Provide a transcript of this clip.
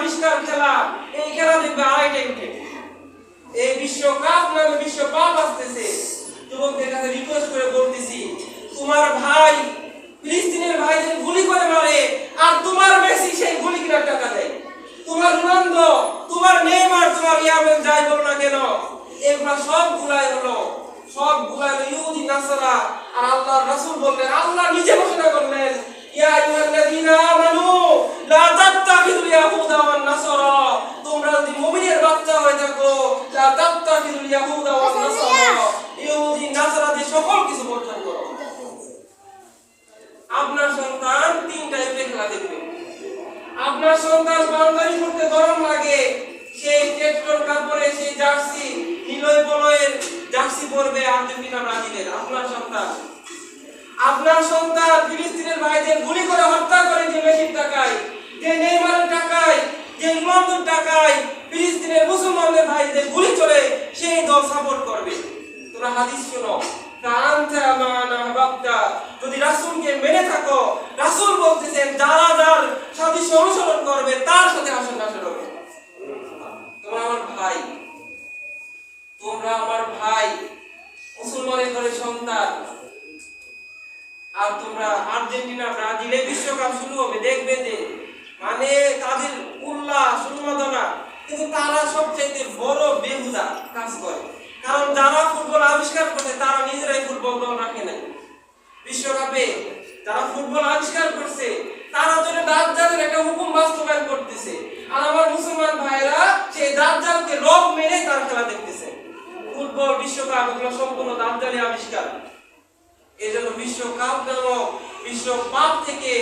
আবিষ্কার খেলা, এই খেলা দেখবে আড়াইটায় উঠে। এই বিশ্বকাপ নামে বিশ্বকাপ আসতেছে। যুবকদের কাছে রিকোয়েস্ট করে বলতেছি, তোমার ভাই ফিলিস্তিনের ভাইদের গুলি করে মারে, আর তোমার মেসি সেই গুলি কিনার টাকা দেয়। তোমার রোনালদো, তোমার নেইমার, তোমার ইয়ামেল যাই বলো না কেন, এগুলা সব গুলাই হলো ইহুদি নাসারা। আর আল্লাহর রাসূল বললেন, আল্লাহ নিজে ঘোষণা করলেন, ইয়া আইয়ুহাল্লাযীনা আমানু লা তাত্তাখিযুল ইয়াহুদা ওয়ান নাসারা, তোমরা যদি মুমিনের বাচ্চা হয়ে থাকো, লা তাত্তাখিযুল ইয়াহুদা ওয়ান নাসারা, ইহুদি নাসারাদের সকল কিছু বর্জন করো। আপনার সন্তান তিনটায় খেলা দেখবে। আপনার সন্তান বাউন্ডারি করতে গরম লাগে, সেই টেকটর কাপড়ে সেই জার্সি নীলয় বলয়ের জার্সি পরবে আর্জেন্টিনা ব্রাজিলের। আপনার সন্তান ফিলিস্তিনের ভাইদের গুলি করে হত্যা করে যে মেসির টাকায়, যে নেইমারের টাকায়, যে রোনালদোর টাকায় ফিলিস্তিনের মুসলমানদের ভাইদের গুলি চলে, সেই দল সাপোর্ট করবে। তোমরা হাদিস শোনো, যদি রাসূলকে মেনে থাকো, রাসূল বলতেছেন যারা যার সাদৃশ্য অনুসরণ করবে তার সাথে আসন নাসর হবে। তোমরা আমার ভাই মুসলমানের ঘরের সন্তান, আর তোমরা আর্জেন্টিনা ব্রাজিলে বিশ্বকাপ শুরু হবে, দেখবে যে মানে তাদের উল্লাস উন্মাদনা, কিন্তু তারা সবচেয়ে বড় বেহুদা কাজ করে। কারণ যারা ফুটবল আবিষ্কার করছে তারা নিজেরাই ফুটবল দল রাখে নাই। বিশ্বকাপে যারা ফুটবল আবিষ্কার করছে তারা জন্য দাজ্জালের একটা হুকুম বাস্তবায়ন করতেছে, আর আমার মুসলমান ভাইরা সেই দাজ্জালকে রব মেনে তার খেলা দেখতেছে। ফুটবল বিশ্বকাপ এগুলো সম্পূর্ণ দাজ্জালি আবিষ্কার। এজন্য বিশ্বকাপ নামক বিশ্বকাপ থেকে